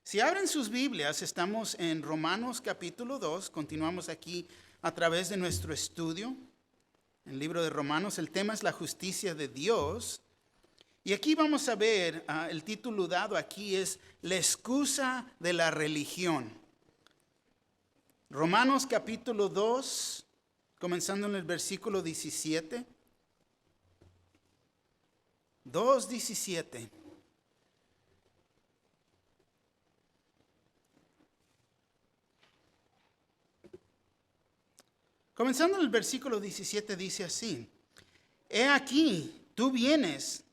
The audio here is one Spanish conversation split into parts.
Si abren sus Biblias, estamos en Romanos capítulo 2, continuamos aquí a través de nuestro estudio, en el libro de Romanos. El tema es la justicia de Dios. Y aquí vamos a ver, el título dado aquí es la excusa de la religión. Romanos capítulo 2, comenzando en el versículo 17. 2:17. Comenzando en el versículo 17 dice así: He aquí, tú tienes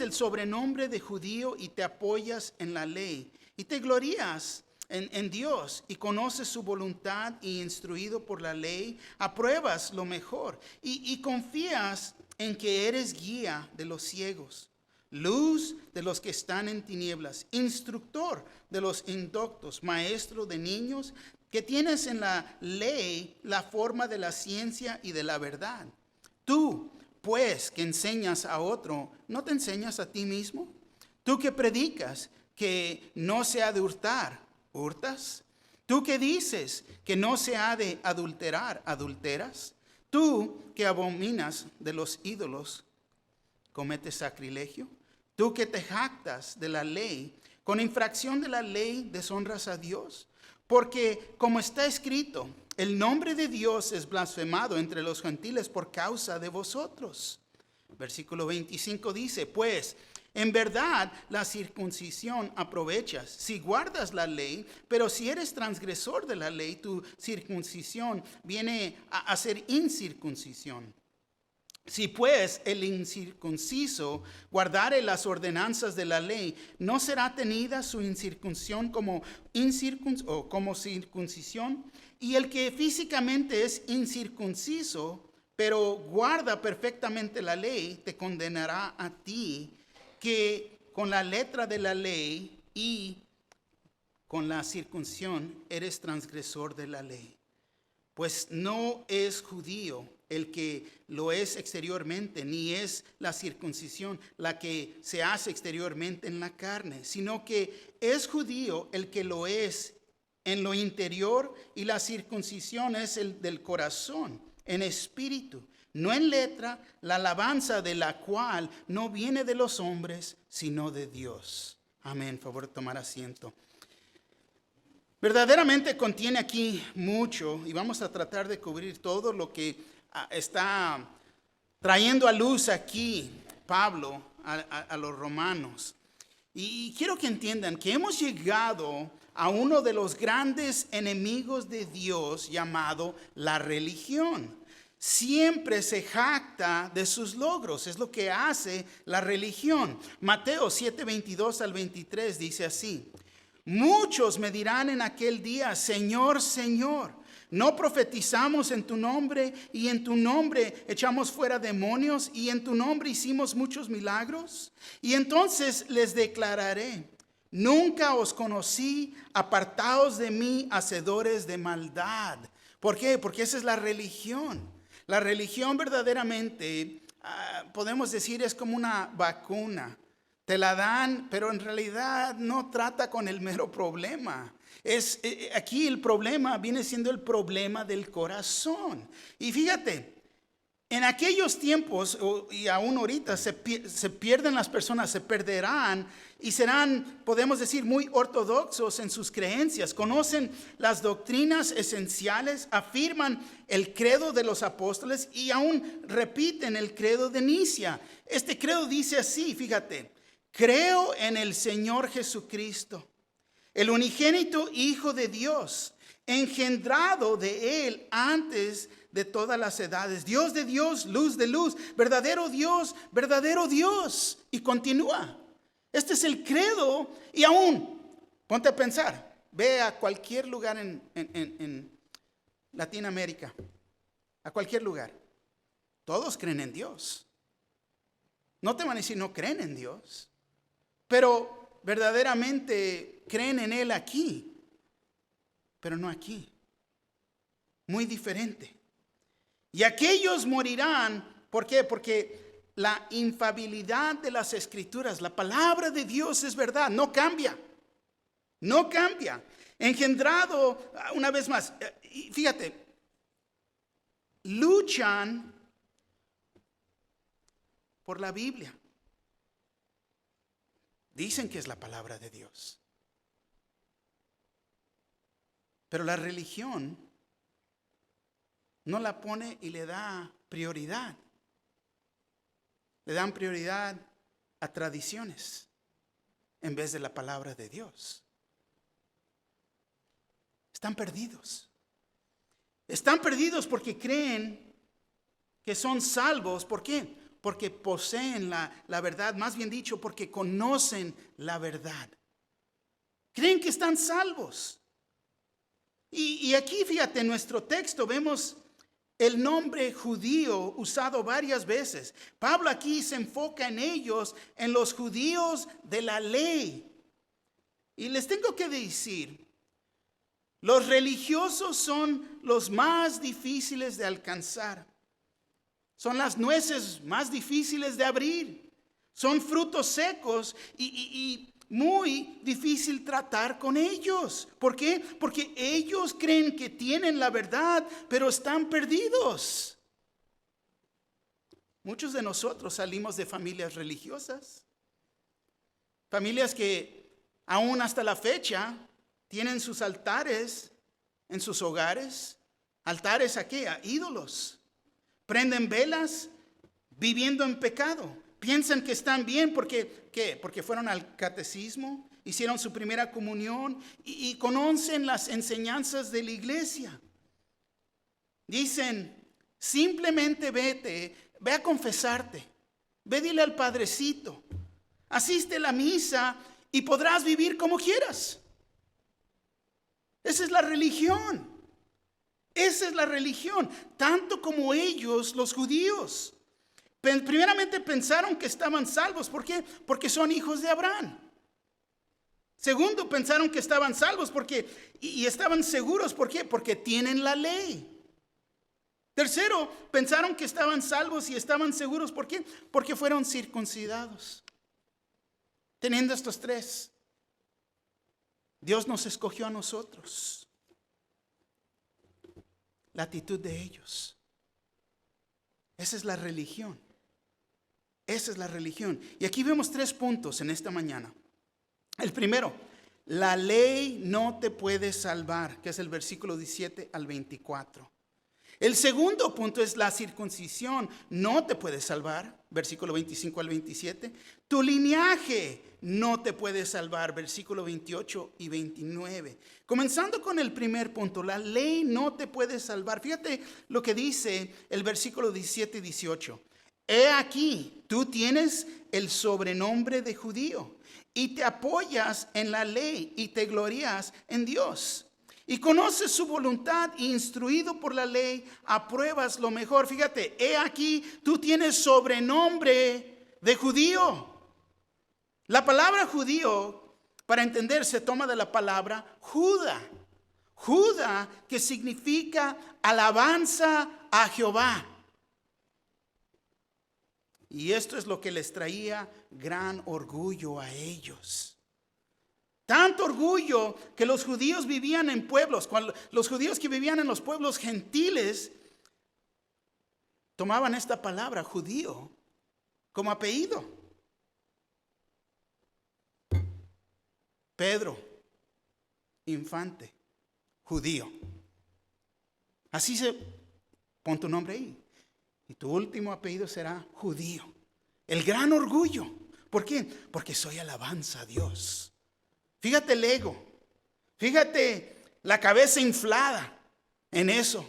el sobrenombre de judío y te apoyas en la ley y te glorías en Dios y conoces su voluntad y instruido por la ley, apruebas lo mejor y confías en que eres guía de los ciegos, luz de los que están en tinieblas, instructor de los indoctos, maestro de niños, que tienes en la ley la forma de la ciencia y de la verdad. Tú, pues, que enseñas a otro, ¿no te enseñas a ti mismo? Tú que predicas que no se ha de hurtar, ¿hurtas? Tú que dices que no se ha de adulterar, ¿adulteras? Tú que abominas de los ídolos, ¿cometes sacrilegio? Tú que te jactas de la ley, con infracción de la ley deshonras a Dios. Porque como está escrito, el nombre de Dios es blasfemado entre los gentiles por causa de vosotros. Versículo 25 dice, pues, en verdad la circuncisión aprovechas si guardas la ley, pero si eres transgresor de la ley, tu circuncisión viene a ser incircuncisión. Si pues el incircunciso guardare las ordenanzas de la ley, ¿no será tenida su incircuncisión como circuncisión? Y el que físicamente es incircunciso, pero guarda perfectamente la ley, te condenará a ti, que con la letra de la ley y con la circuncisión eres transgresor de la ley. Pues no es judío el que lo es exteriormente, ni es la circuncisión la que se hace exteriormente en la carne, sino que es judío el que lo es en lo interior, y la circuncisión es el del corazón, en espíritu, no en letra, la alabanza de la cual no viene de los hombres, sino de Dios. Amén. Favor de tomar asiento. Verdaderamente contiene aquí mucho y vamos a tratar de cubrir todo lo que está trayendo a luz aquí Pablo a los romanos. Y quiero que entiendan que hemos llegado a uno de los grandes enemigos de Dios llamado la religión. Siempre se jacta de sus logros, es lo que hace la religión. Mateo 7:22 al 23 dice así: Muchos me dirán en aquel día, Señor, Señor, ¿no profetizamos en tu nombre y en tu nombre echamos fuera demonios y en tu nombre hicimos muchos milagros? Y entonces les declararé, nunca os conocí, apartaos de mí, hacedores de maldad. ¿Por qué? Porque esa es la religión. La religión verdaderamente, podemos decir, es como una vacuna. Te la dan, pero en realidad no trata con el mero problema. Aquí el problema viene siendo el problema del corazón. Y fíjate, en aquellos tiempos y aún ahorita se pierden las personas, se perderán y serán, podemos decir, muy ortodoxos en sus creencias. Conocen las doctrinas esenciales, afirman el credo de los apóstoles y aún repiten el credo de Nicea. Este credo dice así, fíjate: creo en el Señor Jesucristo, el unigénito Hijo de Dios, engendrado de Él antes de todas las edades, Dios de Dios, luz de luz, verdadero Dios, verdadero Dios. Y continúa. Este es el credo. Y aún, ponte a pensar, ve a cualquier lugar en Latinoamérica, a cualquier lugar. Todos creen en Dios. No te van a decir no creen en Dios, pero verdaderamente creen en Él aquí, pero no aquí. Muy diferente. Y aquellos morirán, ¿por qué? Porque la infalibilidad de las Escrituras, la palabra de Dios es verdad, no cambia. No cambia. Engendrado, una vez más, y fíjate, luchan por la Biblia. Dicen que es la palabra de Dios. Pero la religión no la pone y le da prioridad. Le dan prioridad a tradiciones en vez de la palabra de Dios. Están perdidos. Están perdidos porque creen que son salvos. ¿Por qué? Porque poseen la verdad, más bien dicho, porque conocen la verdad. Creen que están salvos. Y aquí, fíjate, en nuestro texto vemos el nombre judío usado varias veces. Pablo aquí se enfoca en ellos, en los judíos de la ley. Y les tengo que decir, los religiosos son los más difíciles de alcanzar. Son las nueces más difíciles de abrir. Son frutos secos y muy difícil tratar con ellos. ¿Por qué? Porque ellos creen que tienen la verdad, pero están perdidos. Muchos de nosotros salimos de familias religiosas. Familias que aún hasta la fecha tienen sus altares en sus hogares. ¿Altares a qué? A ídolos. Prenden velas viviendo en pecado. Piensan que están bien porque, ¿qué? Porque fueron al catecismo, hicieron su primera comunión y conocen las enseñanzas de la iglesia. Dicen, simplemente ve a confesarte, ve dile al Padrecito, asiste a la misa y podrás vivir como quieras. Esa es la religión. Esa es la religión, tanto como ellos, los judíos. Primeramente pensaron que estaban salvos. ¿Por qué? Porque son hijos de Abraham. Segundo, pensaron que estaban salvos y estaban seguros. ¿Por qué? Porque tienen la ley. Tercero, pensaron que estaban salvos y estaban seguros. ¿Por qué? Porque fueron circuncidados. Teniendo estos tres, Dios nos escogió a nosotros. La actitud de ellos. Esa es la religión. Esa es la religión. Y aquí vemos 3 puntos en esta mañana. El primero, la ley no te puede salvar, que es el versículo 17 al 24. El segundo punto es la circuncisión no te puede salvar, versículo 25 al 27. Tu linaje no te puede salvar, versículo 28 y 29. Comenzando con el primer punto, la ley no te puede salvar. Fíjate lo que dice el versículo 17 y 18. He aquí, tú tienes el sobrenombre de judío y te apoyas en la ley y te glorías en Dios. Y conoces su voluntad, instruido por la ley, apruebas lo mejor. Fíjate, he aquí, tú tienes sobrenombre de judío. La palabra judío, para entender, se toma de la palabra Judá. Judá, que significa alabanza a Jehová. Y esto es lo que les traía gran orgullo a ellos. Tanto orgullo que los judíos vivían en pueblos. Cuando los judíos que vivían en los pueblos gentiles tomaban esta palabra judío como apellido. Pedro, Infante, judío. Así pon tu nombre ahí. Y tu último apellido será judío. El gran orgullo. ¿Por qué? Porque soy alabanza a Dios. Fíjate el ego. Fíjate la cabeza inflada en eso.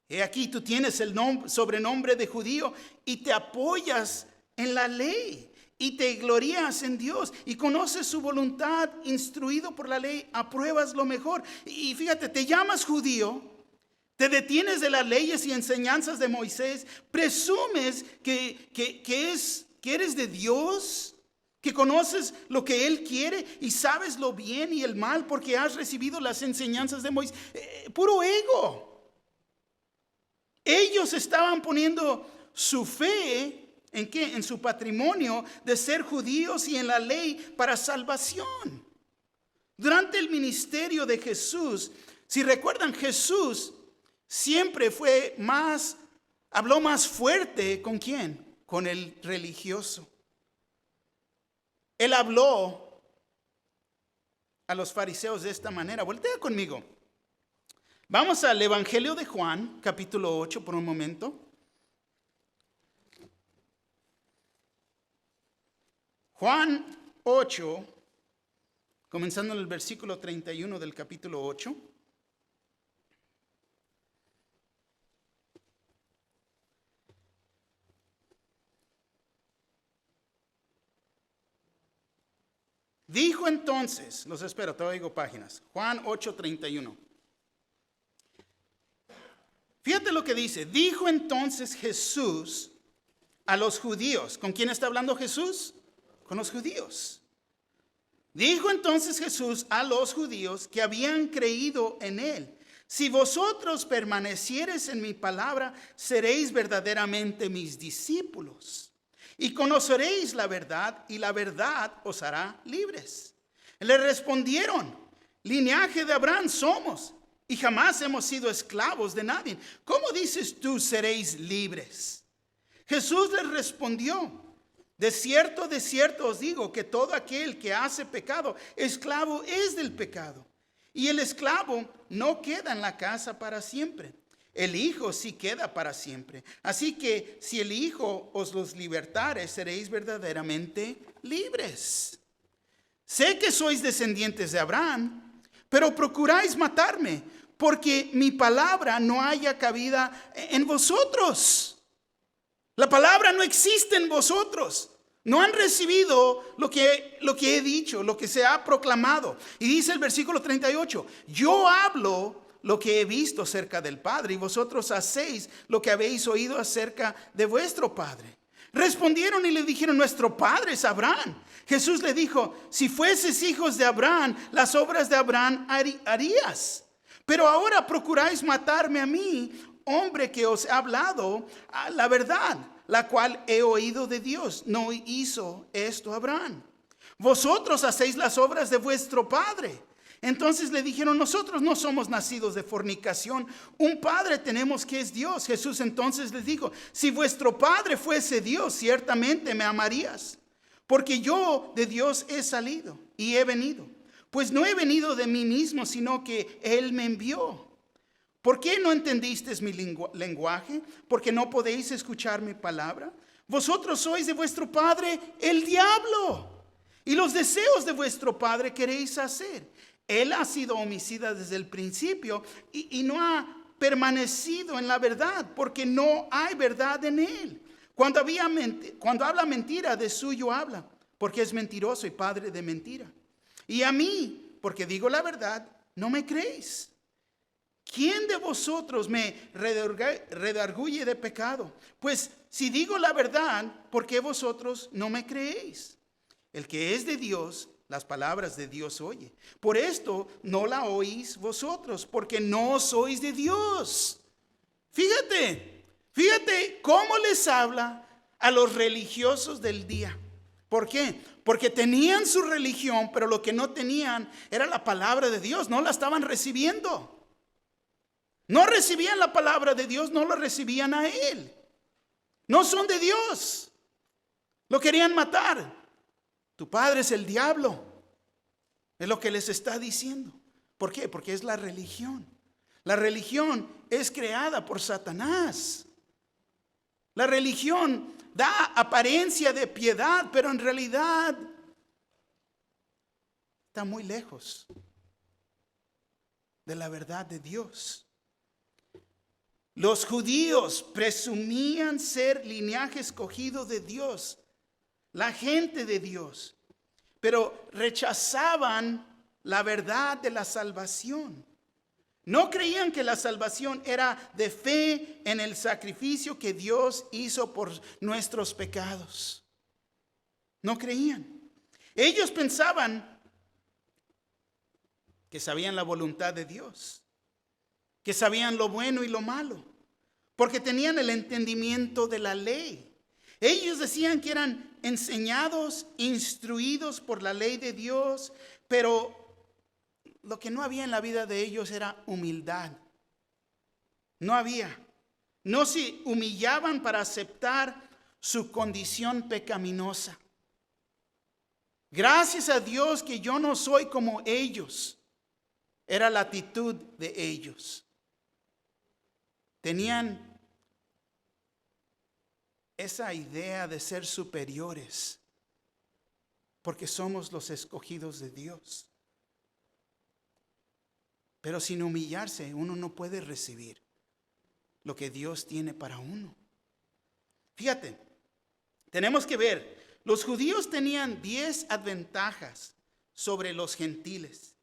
Y aquí tú tienes el sobrenombre de judío y te apoyas en la ley y te glorías en Dios y conoces su voluntad, instruido por la ley, apruebas lo mejor. Y fíjate, te llamas judío, te detienes de las leyes y enseñanzas de Moisés, presumes que eres de Dios, que conoces lo que Él quiere y sabes lo bien y el mal porque has recibido las enseñanzas de Moisés. Puro ego. Ellos estaban poniendo su fe ¿En qué? En su patrimonio de ser judíos y en la ley para salvación. Durante el ministerio de Jesús, si recuerdan, Jesús siempre habló más fuerte. ¿Con quién? Con el religioso. Él habló a los fariseos de esta manera. Voltea conmigo. Vamos al Evangelio de Juan, capítulo 8, por un momento. Juan 8, comenzando en el versículo 31 del capítulo 8. Dijo entonces, los espero, todavía digo páginas, Juan 8:31. Fíjate lo que dice. Dijo entonces Jesús a los judíos. ¿Con quién está hablando Jesús? Con los judíos. Dijo entonces Jesús a los judíos que habían creído en él: si vosotros permaneciereis en mi palabra, seréis verdaderamente mis discípulos. Y conoceréis la verdad, y la verdad os hará libres. Le respondieron: linaje de Abraham somos, y jamás hemos sido esclavos de nadie. ¿Cómo dices tú seréis libres? Jesús les respondió: de cierto os digo que todo aquel que hace pecado, esclavo es del pecado. Y el esclavo no queda en la casa para siempre. El Hijo sí queda para siempre. Así que si el Hijo os los libertare, seréis verdaderamente libres. Sé que sois descendientes de Abraham, pero procuráis matarme, porque mi palabra no haya cabida en vosotros. La palabra no existe en vosotros. No han recibido lo que he dicho, lo que se ha proclamado. Y dice el versículo 38, yo hablo lo que he visto acerca del Padre, y vosotros hacéis lo que habéis oído acerca de vuestro Padre. Respondieron y le dijeron: nuestro padre es Abraham. Jesús le dijo: si fueses hijos de Abraham, las obras de Abraham harías. Pero ahora procuráis matarme a mí, hombre que os he hablado la verdad, la cual he oído de Dios. No hizo esto Abraham. Vosotros hacéis las obras de vuestro padre. Entonces le dijeron: nosotros no somos nacidos de fornicación, un padre tenemos que es Dios. Jesús entonces les dijo: si vuestro padre fuese Dios, ciertamente me amarías, porque yo de Dios he salido y he venido. Pues no he venido de mí mismo, sino que Él me envió. ¿Por qué no entendisteis mi lenguaje? ¿Porque no podéis escuchar mi palabra? Vosotros sois de vuestro padre el diablo, y los deseos de vuestro padre queréis hacer. Él ha sido homicida desde el principio y no ha permanecido en la verdad, porque no hay verdad en él. Cuando habla mentira, de suyo habla, porque es mentiroso y padre de mentira. Y a mí, porque digo la verdad, no me creéis. ¿Quién de vosotros me redarguye de pecado? Pues si digo la verdad, ¿por qué vosotros no me creéis? El que es de Dios, las palabras de Dios oye. Por esto no la oís vosotros, porque no sois de Dios. Fíjate cómo les habla a los religiosos del día. ¿Por qué? Porque tenían su religión, pero lo que no tenían era la palabra de Dios. No la estaban recibiendo. No recibían la palabra de Dios, no la recibían a Él. No son de Dios. Lo querían matar. Tu padre es el diablo. Es lo que les está diciendo. ¿Por qué? Porque es la religión. La religión es creada por Satanás. La religión da apariencia de piedad, pero en realidad está muy lejos de la verdad de Dios. Los judíos presumían ser linaje escogido de Dios, la gente de Dios, pero rechazaban la verdad de la salvación. No creían que la salvación era de fe en el sacrificio que Dios hizo por nuestros pecados. No creían. Ellos pensaban que sabían la voluntad de Dios, que sabían lo bueno y lo malo, porque tenían el entendimiento de la ley. Ellos decían que eran enseñados, instruidos por la ley de Dios, pero lo que no había en la vida de ellos era humildad. No había. No se humillaban para aceptar su condición pecaminosa. Gracias a Dios que yo no soy como ellos. Era la actitud de ellos. Tenían esa idea de ser superiores porque somos los escogidos de Dios. Pero sin humillarse, uno no puede recibir lo que Dios tiene para uno. Fíjate, tenemos que ver, los judíos tenían 10 ventajas sobre los gentiles.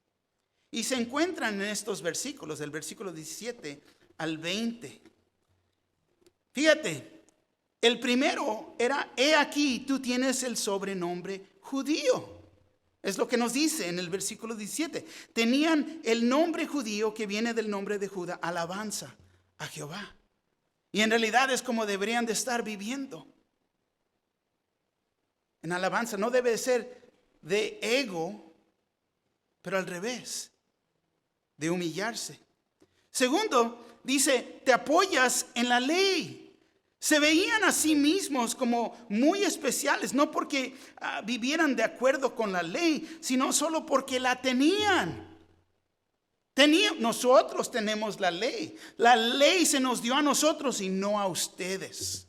Y se encuentran en estos versículos, del versículo 17 al 20. Fíjate, el primero era: he aquí, tú tienes el sobrenombre judío. Es lo que nos dice en el versículo 17. Tenían el nombre judío que viene del nombre de Judá, alabanza a Jehová. Y en realidad es como deberían de estar viviendo. En alabanza no debe ser de ego, pero al revés, de humillarse. Segundo, dice, te apoyas en la ley. Se veían a sí mismos como muy especiales, no porque vivieran de acuerdo con la ley, sino solo porque la tenían. Nosotros tenemos la ley. La ley se nos dio a nosotros y no a ustedes.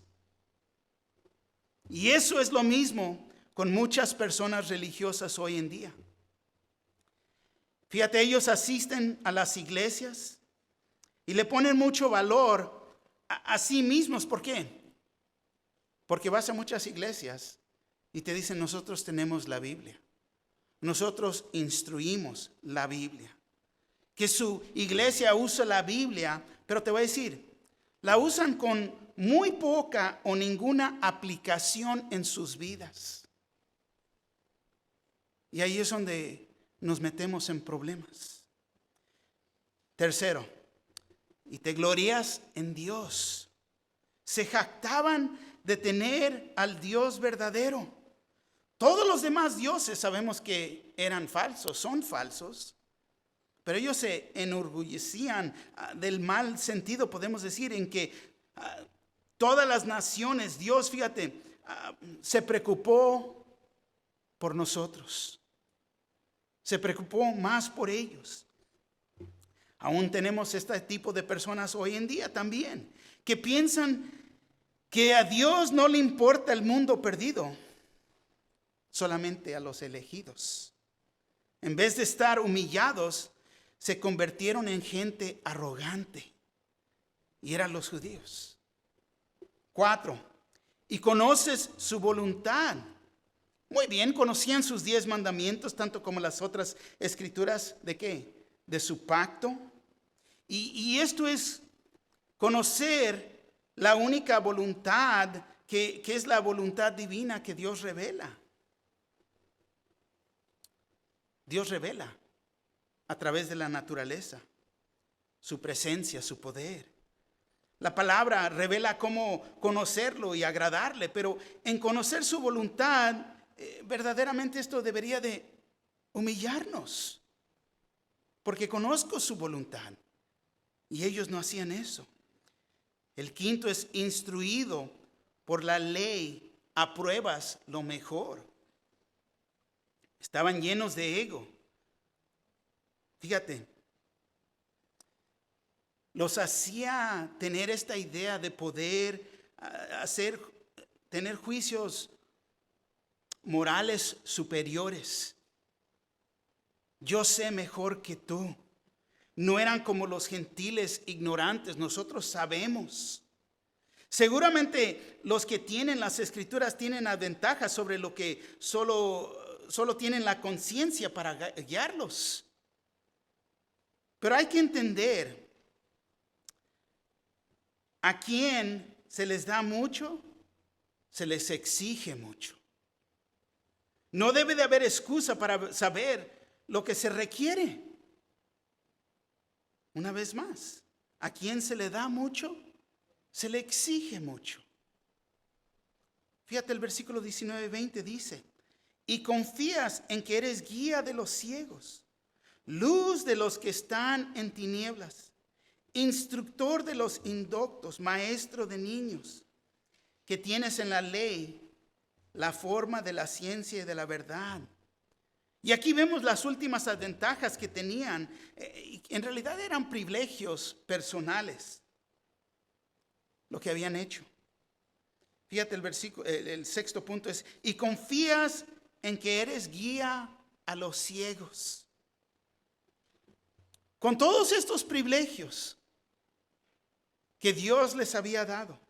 Y eso es lo mismo con muchas personas religiosas hoy en día. Fíjate, ellos asisten a las iglesias y le ponen mucho valor a sí mismos. ¿Por qué? Porque vas a muchas iglesias y te dicen, nosotros tenemos la Biblia. Nosotros instruimos la Biblia. Que su iglesia usa la Biblia, pero te voy a decir, la usan con muy poca o ninguna aplicación en sus vidas. Y ahí es donde nos metemos en problemas. Tercero, y te glorías en Dios. Se jactaban de tener al Dios verdadero. Todos los demás dioses sabemos que eran falsos, son falsos. Pero ellos se enorgullecían del mal sentido, podemos decir, en que todas las naciones, Dios, fíjate, se preocupó por nosotros. Se preocupó más por ellos. Aún tenemos este tipo de personas hoy en día también, que piensan que a Dios no le importa el mundo perdido, solamente a los elegidos. En vez de estar humillados, se convirtieron en gente arrogante. Y eran los judíos. 4. Y conoces su voluntad. Muy bien, conocían sus 10 mandamientos, tanto como las otras escrituras. ¿De qué? De su pacto. Y esto es conocer la única voluntad que es la voluntad divina que Dios revela. Dios revela a través de la naturaleza, su presencia, su poder. La palabra revela cómo conocerlo y agradarle, pero en conocer su voluntad, verdaderamente esto debería de humillarnos, porque conozco su voluntad y ellos no hacían eso. El quinto es instruido por la ley, apruebas lo mejor. Estaban llenos de ego. Fíjate, los hacía tener esta idea de poder tener juicios morales superiores. Yo sé mejor que tú. No eran como los gentiles ignorantes, nosotros sabemos. Seguramente los que tienen las escrituras tienen la ventaja sobre lo que solo tienen la conciencia para guiarlos. Pero hay que entender, a quien se les da mucho, se les exige mucho. No debe de haber excusa para saber lo que se requiere. Una vez más, a quien se le da mucho, se le exige mucho. Fíjate el versículo 19-20 dice, y confías en que eres guía de los ciegos, luz de los que están en tinieblas, instructor de los indoctos, maestro de niños, que tienes en la ley la forma de la ciencia y de la verdad. Y aquí vemos las últimas ventajas que tenían. En realidad eran privilegios personales lo que habían hecho. Fíjate el versículo, el sexto punto es, y confías en que eres guía a los ciegos. Con todos estos privilegios que Dios les había dado,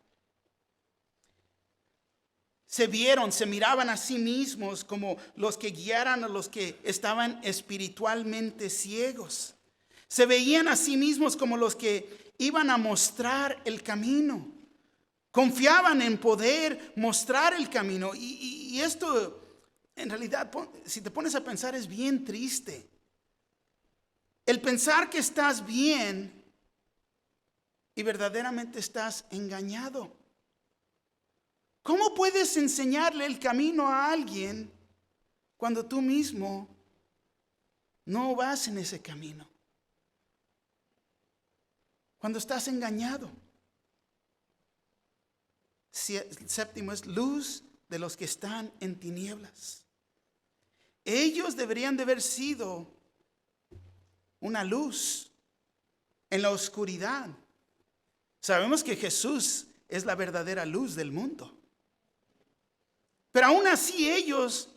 se miraban a sí mismos como los que guiaran a los que estaban espiritualmente ciegos. Se veían a sí mismos como los que iban a mostrar el camino. Confiaban en poder mostrar el camino. Y esto, en realidad, si te pones a pensar, es bien triste. El pensar que estás bien y verdaderamente estás engañado. ¿Cómo puedes enseñarle el camino a alguien cuando tú mismo no vas en ese camino? Cuando estás engañado. El séptimo es luz de los que están en tinieblas. Ellos deberían de haber sido una luz en la oscuridad. Sabemos que Jesús es la verdadera luz del mundo. Pero aún así ellos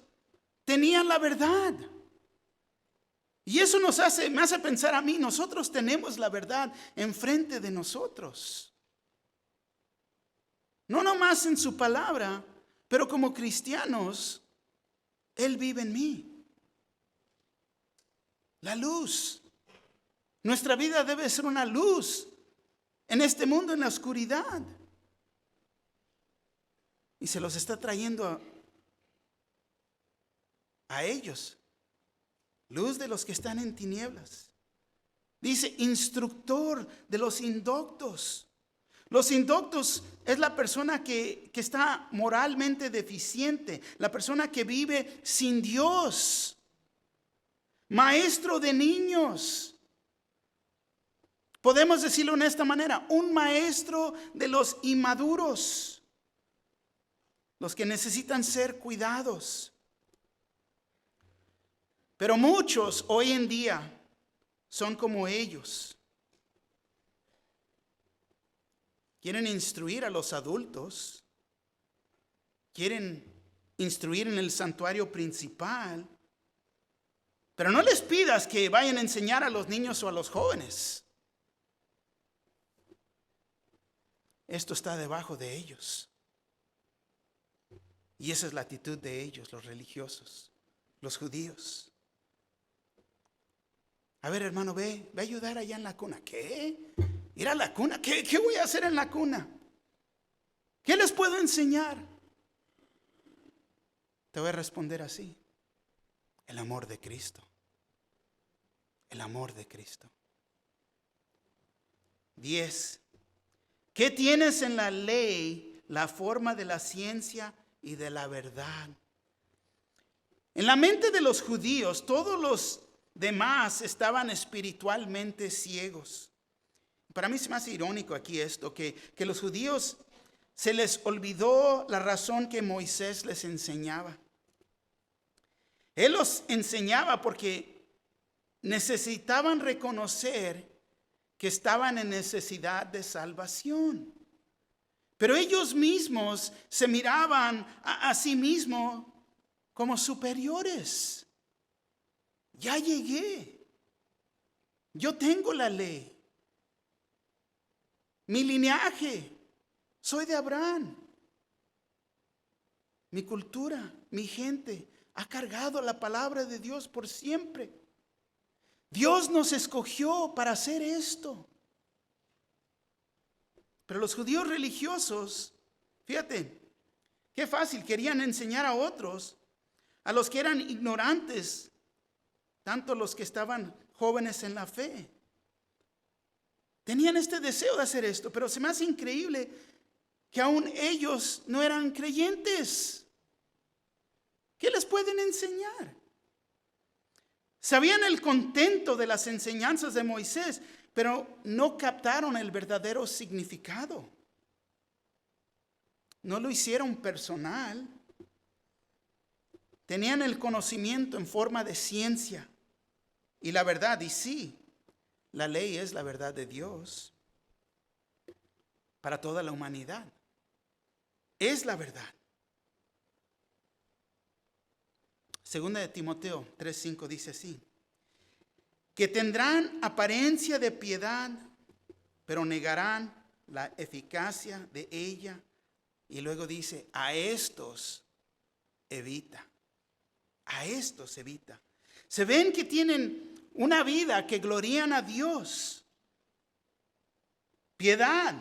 tenían la verdad. Y eso me hace pensar a mí, nosotros tenemos la verdad enfrente de nosotros. No nomás en su palabra, pero como cristianos, Él vive en mí. La luz. Nuestra vida debe ser una luz en este mundo, en la oscuridad. Y se los está trayendo a ellos. Luz de los que están en tinieblas. Dice, instructor de los indoctos. Los indoctos es la persona que está moralmente deficiente. La persona que vive sin Dios. Maestro de niños. Podemos decirlo de esta manera. Un maestro de los inmaduros. Los que necesitan ser cuidados. Pero muchos hoy en día son como ellos. Quieren instruir a los adultos. Quieren instruir en el santuario principal. Pero no les pidas que vayan a enseñar a los niños o a los jóvenes. Esto está debajo de ellos. Y esa es la actitud de ellos, los religiosos, los judíos. A ver, hermano, ve a ayudar allá en la cuna. ¿Qué? ¿Ir a la cuna? ¿Qué voy a hacer en la cuna? ¿Qué les puedo enseñar? Te voy a responder así. El amor de Cristo. El amor de Cristo. 10. ¿Qué tienes en la ley? La forma de la ciencia y de la verdad. En la mente de los judíos, todos los demás estaban espiritualmente ciegos. Para mí se me hace irónico aquí esto, que los judíos se les olvidó la razón que Moisés les enseñaba. Él los enseñaba porque necesitaban reconocer que estaban en necesidad de salvación. Pero ellos mismos se miraban a sí mismos como superiores. Ya llegué. Yo tengo la ley. Mi linaje. Soy de Abraham. Mi cultura, mi gente ha cargado la palabra de Dios por siempre. Dios nos escogió para hacer esto. Pero los judíos religiosos, fíjate, qué fácil, querían enseñar a otros, a los que eran ignorantes, tanto los que estaban jóvenes en la fe. Tenían este deseo de hacer esto, pero se me hace increíble que aún ellos no eran creyentes. ¿Qué les pueden enseñar? Sabían el contento de las enseñanzas de Moisés, pero no captaron el verdadero significado. No lo hicieron personal. Tenían el conocimiento en forma de ciencia y la verdad. Y sí, la ley es la verdad de Dios para toda la humanidad. Es la verdad. Segunda de Timoteo 3:5 dice así: que tendrán apariencia de piedad, pero negarán la eficacia de ella. Y luego dice, a estos evita. A estos evita. Se ven que tienen una vida que glorían a Dios. Piedad,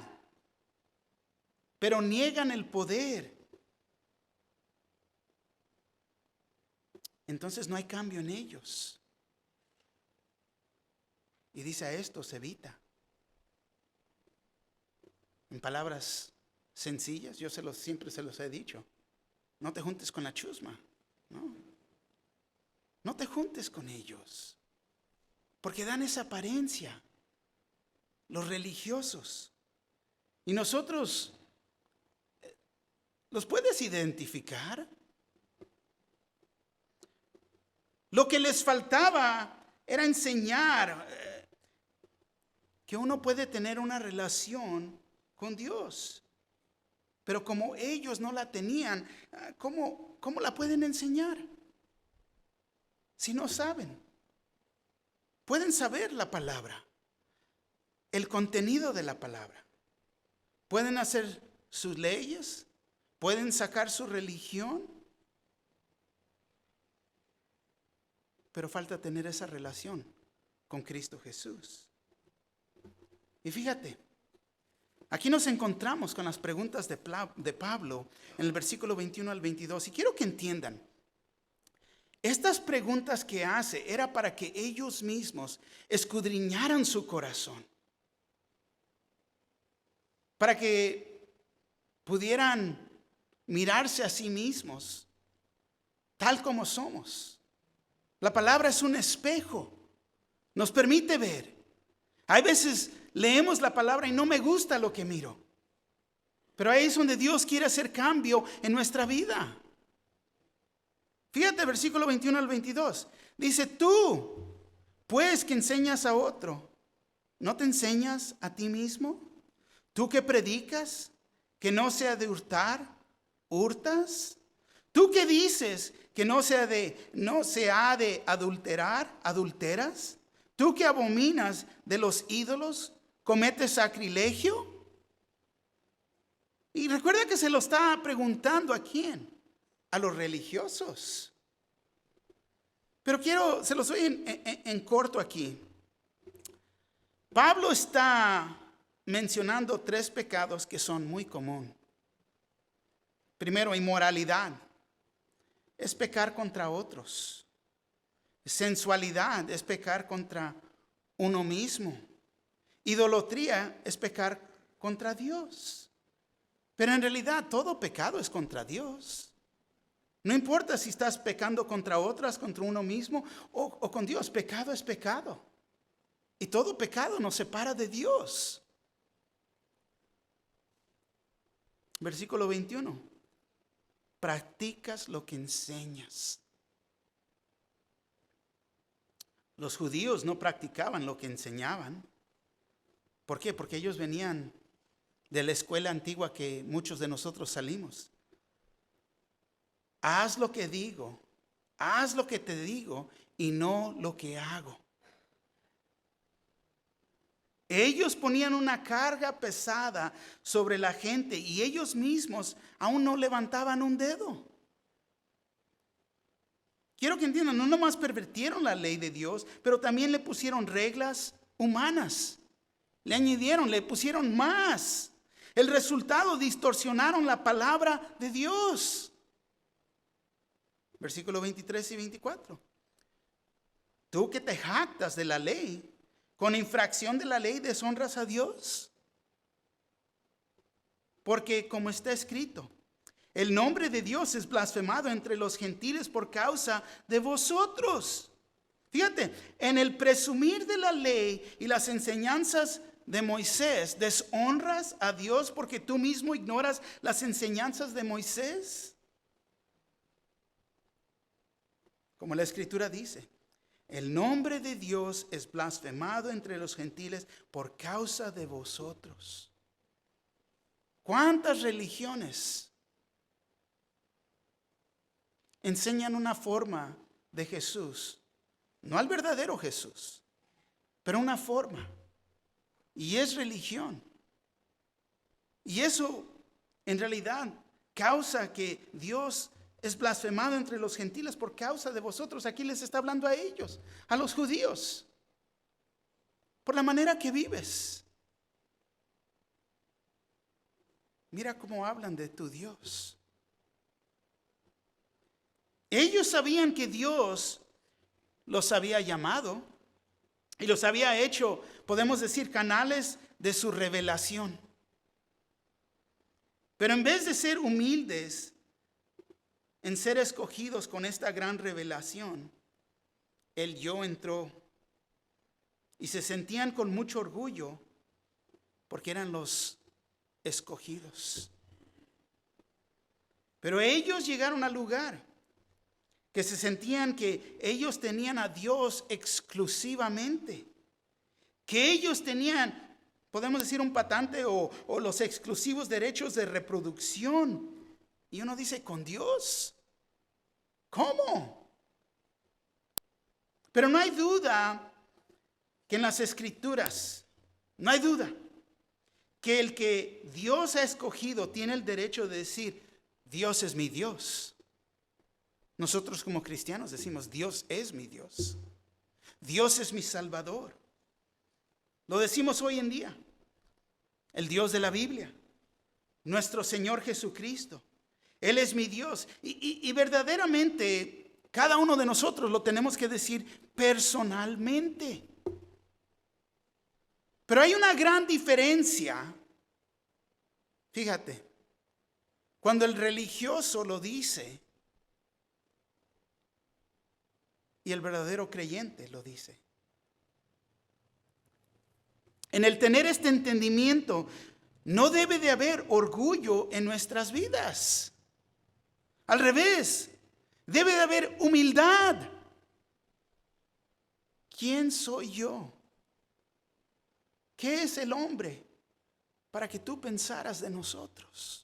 pero niegan el poder. Entonces no hay cambio en ellos. Y dice, a estos evita. En palabras sencillas, yo siempre se los he dicho. No te juntes con la chusma. No te juntes con ellos. Porque dan esa apariencia. Los religiosos. Y nosotros, ¿los puedes identificar? Lo que les faltaba era enseñar que uno puede tener una relación con Dios. Pero como ellos no la tenían, ¿cómo la pueden enseñar? Si no saben. Pueden saber la palabra, el contenido de la palabra. Pueden hacer sus leyes, pueden sacar su religión. Pero falta tener esa relación con Cristo Jesús. Y fíjate, aquí nos encontramos con las preguntas de Pablo en el versículo 21 al 22. Y quiero que entiendan, estas preguntas que hace era para que ellos mismos escudriñaran su corazón. Para que pudieran mirarse a sí mismos tal como somos. La palabra es un espejo. Nos permite ver. Hay veces leemos la palabra y no me gusta lo que miro. Pero ahí es donde Dios quiere hacer cambio en nuestra vida. Fíjate, versículo 21 al 22. Dice, tú, pues que enseñas a otro, ¿no te enseñas a ti mismo? Tú que predicas que no se ha de hurtar, ¿hurtas? Tú que dices que no se ha de adulterar, ¿adulteras? Tú que abominas de los ídolos, ¿cometes sacrilegio? Y recuerda que se lo está preguntando ¿a quién? A los religiosos. Pero se los doy en corto aquí. Pablo está mencionando 3 pecados que son muy comunes. Primero, inmoralidad. Es pecar contra otros. Sensualidad es pecar contra uno mismo. Idolatría es pecar contra Dios. Pero en realidad todo pecado es contra Dios. No importa si estás pecando contra otras, contra uno mismo o con Dios. Pecado es pecado. Y todo pecado nos separa de Dios. Versículo 21. Practicas lo que enseñas. Los judíos no practicaban lo que enseñaban. ¿Por qué? Porque ellos venían de la escuela antigua que muchos de nosotros salimos. Haz lo que digo, haz lo que te digo y no lo que hago. Ellos ponían una carga pesada sobre la gente y ellos mismos aún no levantaban un dedo. Quiero que entiendan, no nomás pervirtieron la ley de Dios, pero también le pusieron reglas humanas. Le añadieron, le pusieron más. El resultado, distorsionaron la palabra de Dios. Versículos 23 y 24. Tú que te jactas de la ley, con infracción de la ley deshonras a Dios. porque como está escrito, el nombre de Dios es blasfemado entre los gentiles por causa de vosotros. Fíjate, en el presumir de la ley y las enseñanzas de Moisés, ¿deshonras a Dios porque tú mismo ignoras las enseñanzas de Moisés? Como la Escritura dice, el nombre de Dios es blasfemado entre los gentiles por causa de vosotros. ¿Cuántas religiones enseñan una forma de Jesús? No al verdadero Jesús, pero una forma. Y es religión. Y eso en realidad causa que Dios es blasfemado entre los gentiles por causa de vosotros. Aquí les está hablando a ellos, a los judíos, por la manera que vives. Mira cómo hablan de tu Dios. Ellos sabían que Dios los había llamado y los había hecho, podemos decir, canales de su revelación. Pero en vez de ser humildes en ser escogidos con esta gran revelación, el yo entró y se sentían con mucho orgullo porque eran los escogidos. Pero ellos llegaron al lugar que se sentían que ellos tenían a Dios exclusivamente, que ellos tenían, podemos decir, un patente o los exclusivos derechos de reproducción. Y uno dice, ¿con Dios? ¿Cómo? Pero no hay duda que en las Escrituras, no hay duda que el que Dios ha escogido tiene el derecho de decir, Dios es mi Dios. Nosotros como cristianos decimos, Dios es mi Dios. Dios es mi Salvador. Lo decimos hoy en día. El Dios de la Biblia. Nuestro Señor Jesucristo. Él es mi Dios. Y verdaderamente cada uno de nosotros lo tenemos que decir personalmente. Pero hay una gran diferencia. Fíjate. Cuando el religioso lo dice y el verdadero creyente lo dice. En el tener este entendimiento, no debe de haber orgullo en nuestras vidas. Al revés, debe de haber humildad. ¿Quién soy yo? ¿Qué es el hombre para que tú pensaras de nosotros?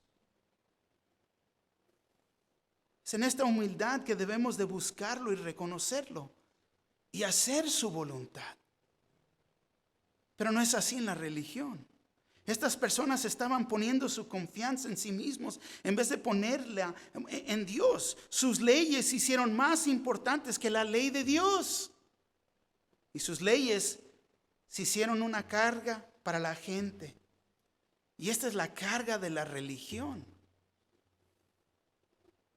Es en esta humildad que debemos de buscarlo y reconocerlo y hacer su voluntad. Pero no es así en la religión. Estas personas estaban poniendo su confianza en sí mismos en vez de ponerla en Dios. Sus leyes se hicieron más importantes que la ley de Dios. Y sus leyes se hicieron una carga para la gente. Y esta es la carga de la religión.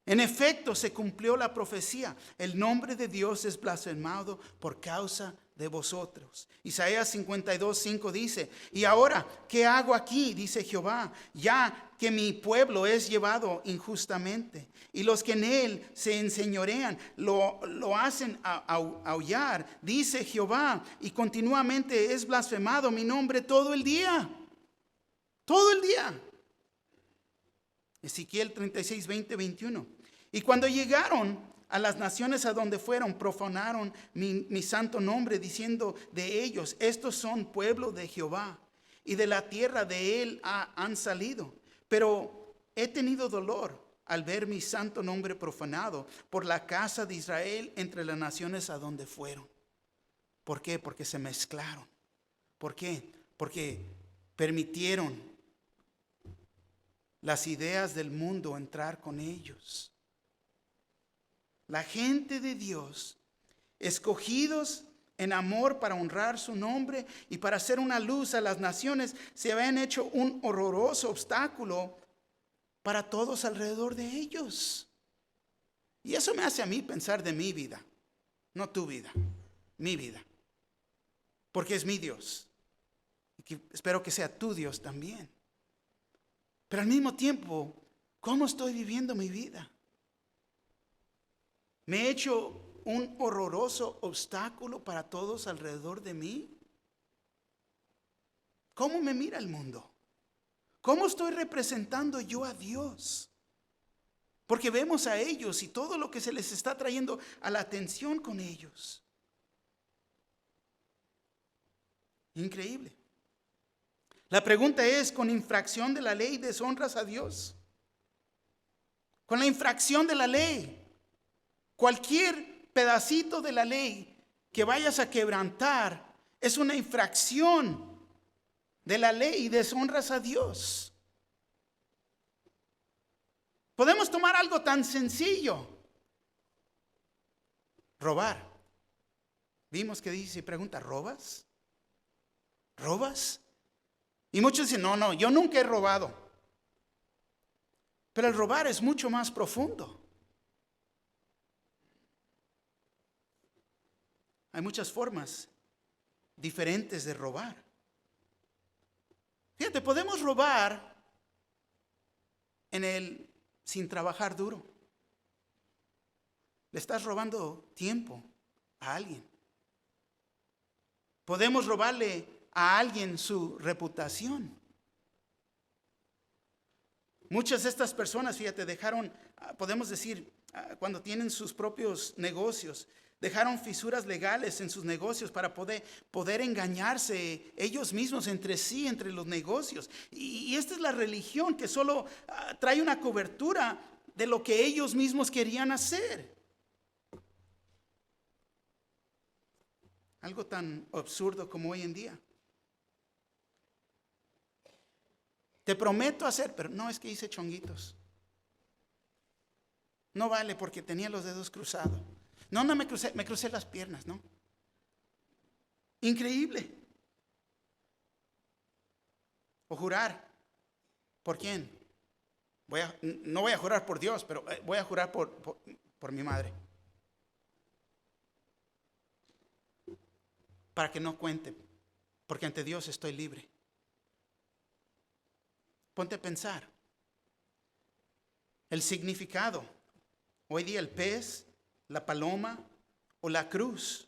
En efecto, se cumplió la profecía. El nombre de Dios es blasfemado por causa de vosotros. Isaías 52:5 dice, y ahora, ¿qué hago aquí? Dice Jehová, ya que mi pueblo es llevado injustamente, y los que en él se enseñorean lo hacen aullar, dice Jehová, y continuamente es blasfemado mi nombre todo el día. Todo el día. Ezequiel 36:20-21. Y cuando llegaron a las naciones a donde fueron, profanaron mi santo nombre, diciendo de ellos, estos son pueblo de Jehová, y de la tierra de él han salido. Pero he tenido dolor al ver mi santo nombre profanado por la casa de Israel entre las naciones a donde fueron. ¿Por qué? Porque se mezclaron. ¿Por qué? Porque permitieron las ideas del mundo entrar con ellos. La gente de Dios, escogidos en amor para honrar su nombre y para hacer una luz a las naciones, se habían hecho un horroroso obstáculo para todos alrededor de ellos. Y eso me hace a mí pensar de mi vida, no tu vida, mi vida. Porque es mi Dios. Y espero que sea tu Dios también. Pero al mismo tiempo, ¿cómo estoy viviendo mi vida? ¿Me he hecho un horroroso obstáculo para todos alrededor de mí? ¿Cómo me mira el mundo? ¿Cómo estoy representando yo a Dios? Porque vemos a ellos y todo lo que se les está trayendo a la atención con ellos. Increíble. La pregunta es, ¿con infracción de la ley deshonras a Dios? Con la infracción de la ley. Cualquier pedacito de la ley que vayas a quebrantar es una infracción de la ley y deshonras a Dios. Podemos tomar algo tan sencillo. Robar. Vimos que dice y pregunta, ¿robas? ¿Robas? Y muchos dicen, no, yo nunca he robado. Pero el robar es mucho más profundo. Hay muchas formas diferentes de robar. Fíjate, podemos robar sin trabajar duro. Le estás robando tiempo a alguien. Podemos robarle a alguien su reputación. Muchas de estas personas, fíjate, dejaron, podemos decir, cuando tienen sus propios negocios, dejaron fisuras legales en sus negocios para poder engañarse ellos mismos entre sí, entre los negocios. Y esta es la religión que solo trae una cobertura de lo que ellos mismos querían hacer. Algo tan absurdo como hoy en día. Te prometo hacer, pero no, es que hice chonguitos. No vale porque tenía los dedos cruzados. No me crucé las piernas, ¿no? Increíble. O jurar. ¿Por quién? No voy a jurar por Dios, pero voy a jurar por mi madre. Para que no cuente, porque ante Dios estoy libre. Ponte a pensar. El significado. Hoy día el pez, la paloma o la cruz.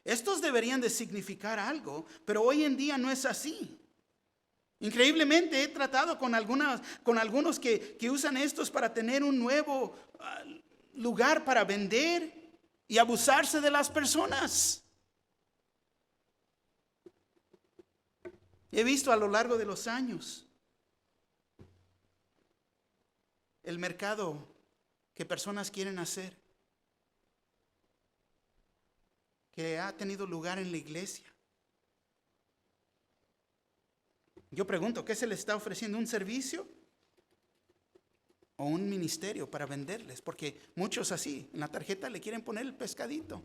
Estos deberían de significar algo, pero hoy en día no es así. Increíblemente he tratado con algunos que usan estos para tener un nuevo lugar para vender y abusarse de las personas. He visto a lo largo de los años el mercado que personas quieren hacer, que ha tenido lugar en la iglesia. Yo pregunto, ¿qué se les está ofreciendo? ¿Un servicio o un ministerio para venderles? Porque muchos así, en la tarjeta le quieren poner el pescadito.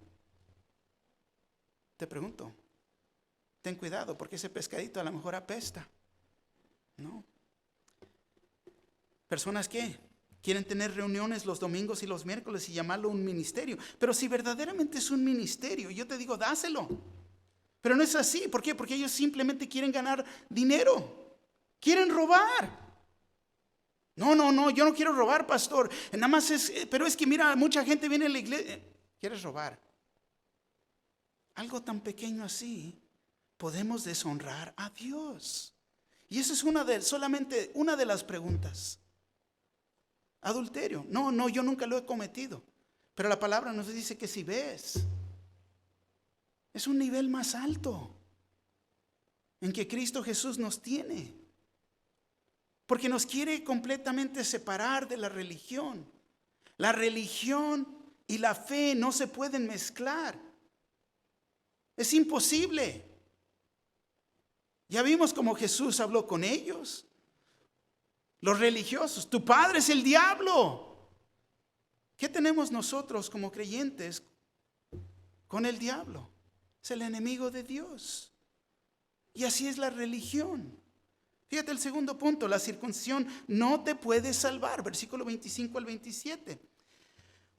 Te pregunto, ten cuidado porque ese pescadito a lo mejor apesta. ¿No? Personas que quieren tener reuniones los domingos y los miércoles y llamarlo un ministerio. Pero si verdaderamente es un ministerio, yo te digo, dáselo. Pero no es así. ¿Por qué? Porque ellos simplemente quieren ganar dinero. Quieren robar. No, yo no quiero robar, pastor. Nada más pero es que mira, mucha gente viene a la iglesia. ¿Quieres robar? Algo tan pequeño así, podemos deshonrar a Dios. Y esa es solamente una de las preguntas. Adulterio. No, yo nunca lo he cometido. Pero la palabra nos dice que si ves, es un nivel más alto en que Cristo Jesús nos tiene. Porque nos quiere completamente separar de la religión. La religión y la fe no se pueden mezclar. Es imposible. Ya vimos cómo Jesús habló con ellos. Los religiosos, tu padre es el diablo. ¿Qué tenemos nosotros como creyentes con el diablo? Es el enemigo de Dios. Y así es la religión. Fíjate el segundo punto, la circuncisión no te puede salvar. Versículo 25 al 27.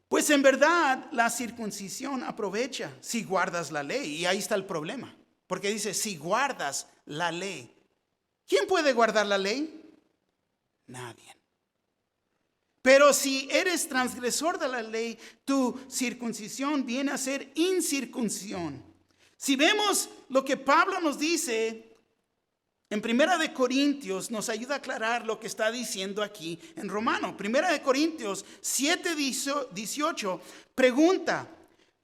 Pues en verdad la circuncisión aprovecha si guardas la ley. Y ahí está el problema. Porque dice, si guardas la ley. ¿Quién puede guardar la ley? Nadie. Pero si eres transgresor de la ley, tu circuncisión viene a ser incircuncisión. Si vemos lo que Pablo nos dice en Primera de Corintios, nos ayuda a aclarar lo que está diciendo aquí en Romano. Primera de Corintios 7:18 pregunta: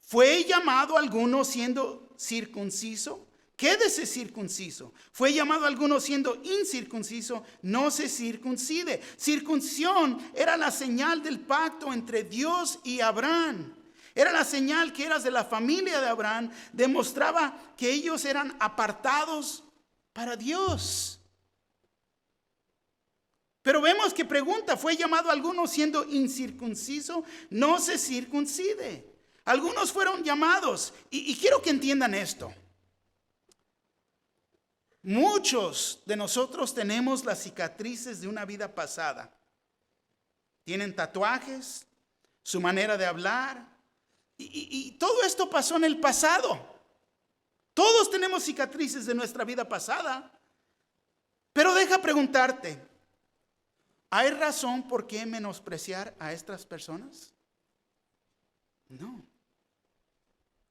¿fue llamado alguno siendo circunciso? Quédese circunciso. ¿Fue llamado alguno siendo incircunciso? No se circuncide. Circuncisión era la señal del pacto entre Dios y Abraham. Era la señal que eras de la familia de Abraham. Demostraba que ellos eran apartados para Dios. Pero vemos que pregunta: ¿fue llamado alguno siendo incircunciso? No se circuncide. Algunos fueron llamados. Y quiero que entiendan esto. Muchos de nosotros tenemos las cicatrices de una vida pasada. Tienen tatuajes, su manera de hablar. Y todo esto pasó en el pasado. Todos tenemos cicatrices de nuestra vida pasada. Pero deja preguntarte: ¿hay razón por qué menospreciar a estas personas? No.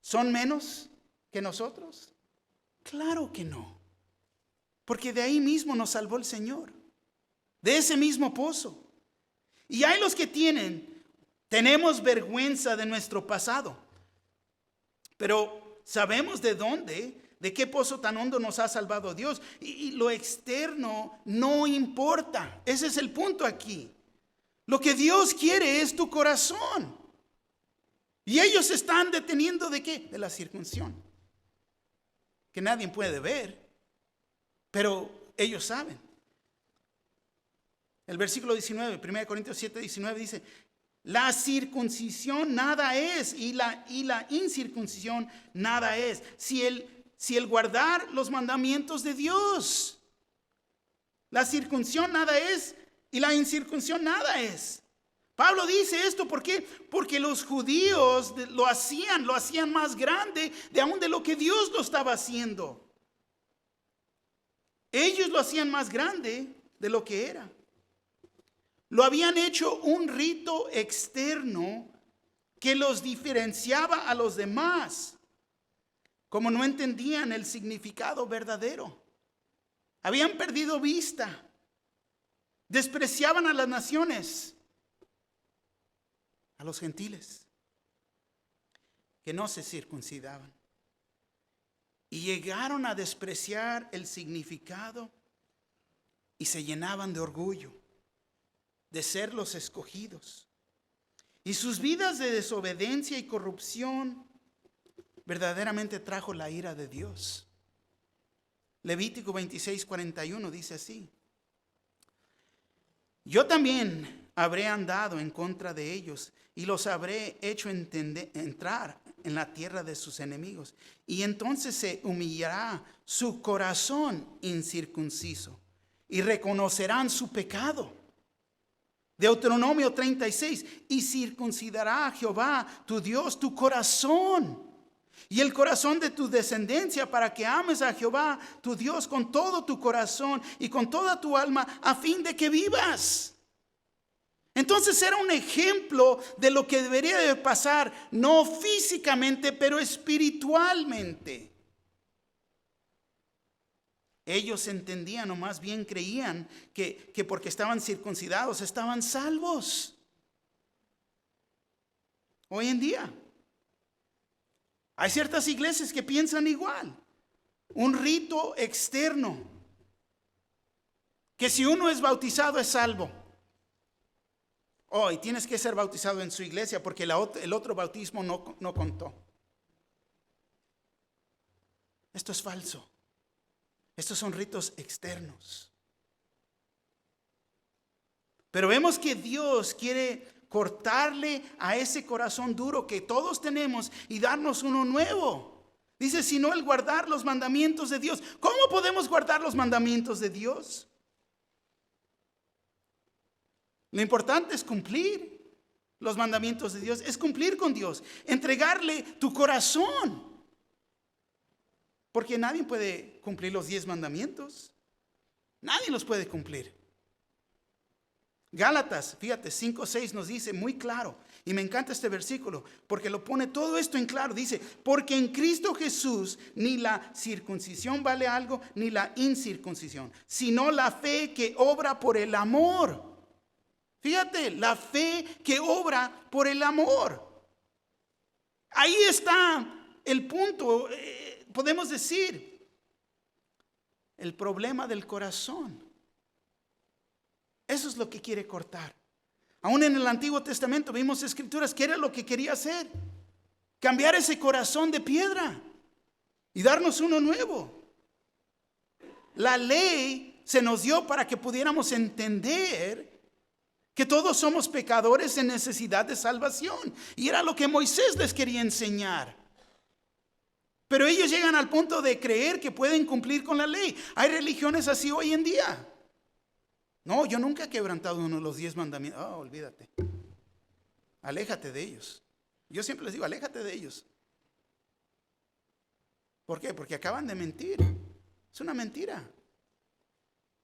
¿Son menos que nosotros? Claro que no. Porque de ahí mismo nos salvó el Señor. De ese mismo pozo. Y hay los que tenemos vergüenza de nuestro pasado. Pero sabemos de dónde, de qué pozo tan hondo nos ha salvado Dios. Y lo externo no importa. Ese es el punto aquí. Lo que Dios quiere es tu corazón. Y ellos se están deteniendo ¿de qué? De la circuncisión. Que nadie puede ver. Pero ellos saben. El versículo 19, 1 Corintios 7:19 dice: la circuncisión nada es y la incircuncisión nada es. Si el guardar los mandamientos de Dios. La circuncisión nada es y la incircuncisión nada es. Pablo dice esto, ¿por qué? Porque los judíos lo hacían más grande de aún de lo que Dios lo estaba haciendo. Ellos lo hacían más grande de lo que era. Lo habían hecho un rito externo que los diferenciaba a los demás, como no entendían el significado verdadero. Habían perdido vista, despreciaban a las naciones, a los gentiles, que no se circuncidaban. Y llegaron a despreciar el significado y se llenaban de orgullo de ser los escogidos. Y sus vidas de desobediencia y corrupción verdaderamente trajo la ira de Dios. Levítico 26:41 dice así: yo también habré andado en contra de ellos y los habré hecho entrar en la tierra de sus enemigos. Y entonces se humillará su corazón incircunciso y reconocerán su pecado. Deuteronomio 36: y circuncidará a Jehová tu Dios tu corazón y el corazón de tu descendencia, para que ames a Jehová tu Dios con todo tu corazón y con toda tu alma, a fin de que vivas. Entonces era un ejemplo de lo que debería de pasar, no físicamente, pero espiritualmente. Ellos entendían, o más bien creían, que porque estaban circuncidados estaban salvos. Hoy en día hay ciertas iglesias que piensan igual. Un rito externo, que si uno es bautizado es salvo. Y tienes que ser bautizado en su iglesia porque el otro bautismo no contó. Esto es falso. Estos son ritos externos. Pero vemos que Dios quiere cortarle a ese corazón duro que todos tenemos y darnos uno nuevo. Dice: sino el guardar los mandamientos de Dios. ¿Cómo podemos guardar los mandamientos de Dios? Lo importante es cumplir los mandamientos de Dios, es cumplir con Dios, entregarle tu corazón. Porque nadie puede cumplir los 10 mandamientos. Nadie los puede cumplir. Gálatas, fíjate, 5:6 nos dice muy claro, y me encanta este versículo, porque lo pone todo esto en claro. Dice, porque en Cristo Jesús ni la circuncisión vale algo, ni la incircuncisión, sino la fe que obra por el amor. Fíjate, la fe que obra por el amor. Ahí está el punto, podemos decir, el problema del corazón. Eso es lo que quiere cortar. Aún en el Antiguo Testamento vimos escrituras que era lo que quería hacer. Cambiar ese corazón de piedra y darnos uno nuevo. La ley se nos dio para que pudiéramos entender que todos somos pecadores en necesidad de salvación. Y era lo que Moisés les quería enseñar. Pero ellos llegan al punto de creer que pueden cumplir con la ley. Hay religiones así hoy en día. No, yo nunca he quebrantado uno de los 10 mandamientos. Oh, olvídate. Aléjate de ellos. Yo siempre les digo, aléjate de ellos. ¿Por qué? Porque acaban de mentir. Es una mentira.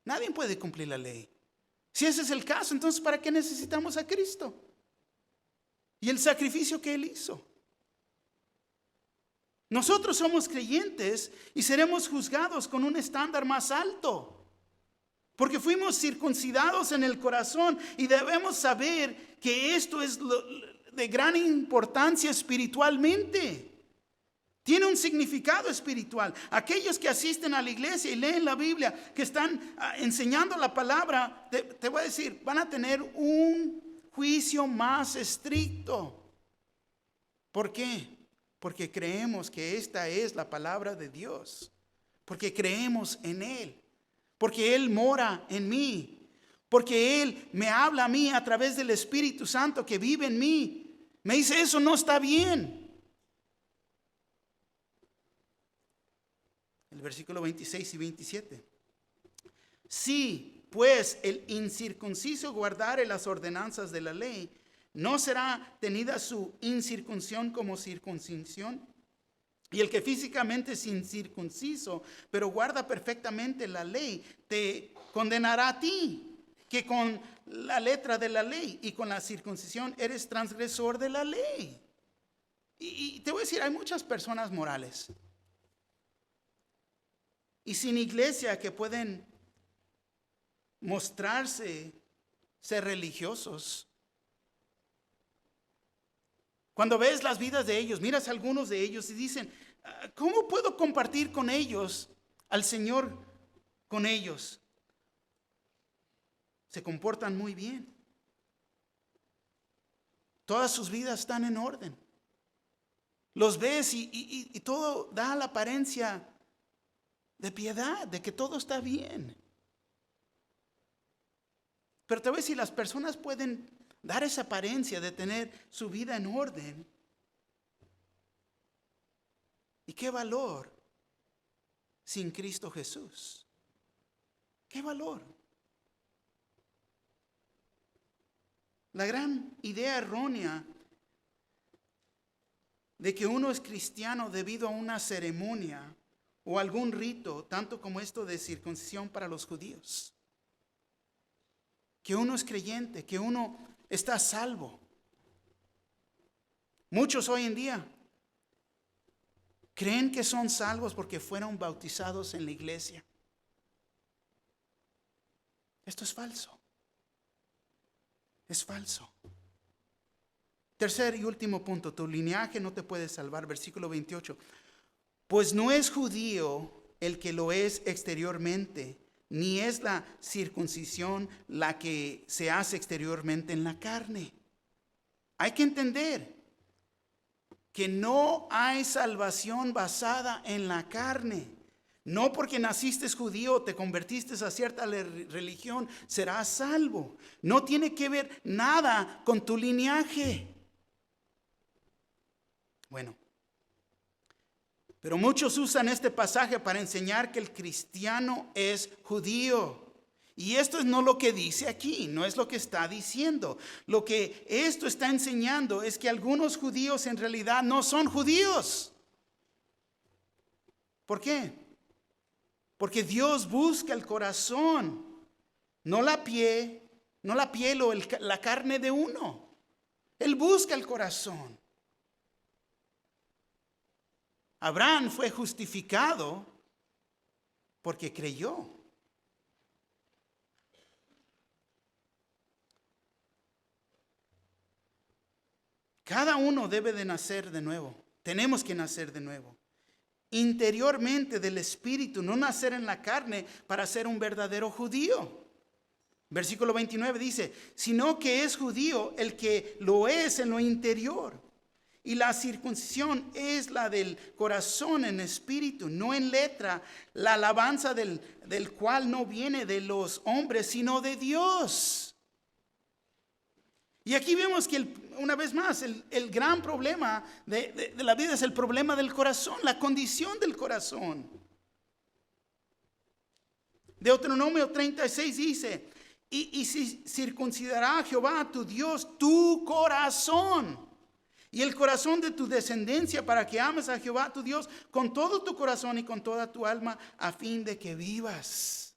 Nadie puede cumplir la ley. Si ese es el caso, entonces ¿para qué necesitamos a Cristo? Y el sacrificio que Él hizo. Nosotros somos creyentes y seremos juzgados con un estándar más alto. Porque fuimos circuncidados en el corazón y debemos saber que esto es de gran importancia espiritualmente. Tiene un significado espiritual. Aquellos que asisten a la iglesia y leen la Biblia, que están enseñando la palabra, te voy a decir, van a tener un juicio más estricto. ¿Por qué? Porque creemos que esta es la palabra de Dios. Porque creemos en Él. Porque Él mora en mí. Porque Él me habla a mí a través del Espíritu Santo que vive en mí. Me dice, eso no está bien. El versículo 26 y 27. Si pues el incircunciso guardare las ordenanzas de la ley, ¿no será tenida su incircuncisión como circuncisión? Y el que físicamente es incircunciso, pero guarda perfectamente la ley, te condenará a ti, que con la letra de la ley y con la circuncisión eres transgresor de la ley. Y te voy a decir, hay muchas personas morales y sin iglesia que pueden mostrarse ser religiosos. Cuando ves las vidas de ellos, miras a algunos de ellos y dicen, ¿cómo puedo compartir con ellos al Señor con ellos? Se comportan muy bien. Todas sus vidas están en orden. Los ves y todo da la apariencia de piedad, de que todo está bien. Pero te voy a decir, las personas pueden dar esa apariencia de tener su vida en orden. ¿Y qué valor sin Cristo Jesús? ¿Qué valor? La gran idea errónea de que uno es cristiano debido a una ceremonia o algún rito, tanto como esto de circuncisión para los judíos. Que uno es creyente, que uno está salvo. Muchos hoy en día creen que son salvos porque fueron bautizados en la iglesia. Esto es falso. Es falso. Tercer y último punto, tu linaje no te puede salvar. Versículo 28. Pues no es judío el que lo es exteriormente, ni es la circuncisión la que se hace exteriormente en la carne. Hay que entender que no hay salvación basada en la carne. No porque naciste judío o te convertiste a cierta religión serás salvo. No tiene que ver nada con tu linaje. Bueno, pero muchos usan este pasaje para enseñar que el cristiano es judío. Y esto es no lo que dice aquí, no es lo que está diciendo. Lo que esto está enseñando es que algunos judíos en realidad no son judíos. ¿Por qué? Porque Dios busca el corazón, no la piel, no la piel o la carne de uno. Él busca el corazón. Abraham fue justificado porque creyó. Cada uno debe de nacer de nuevo. Tenemos que nacer de nuevo. Interiormente del Espíritu, no nacer en la carne para ser un verdadero judío. Versículo 29 dice, sino que es judío el que lo es en lo interior. Y la circuncisión es la del corazón en espíritu, no en letra, la alabanza del cual no viene de los hombres, sino de Dios. Y aquí vemos que una vez más el gran problema de la vida es el problema del corazón, la condición del corazón. Deuteronomio 36 dice, y si circuncidará Jehová tu Dios tu corazón y el corazón de tu descendencia para que ames a Jehová tu Dios con todo tu corazón y con toda tu alma a fin de que vivas.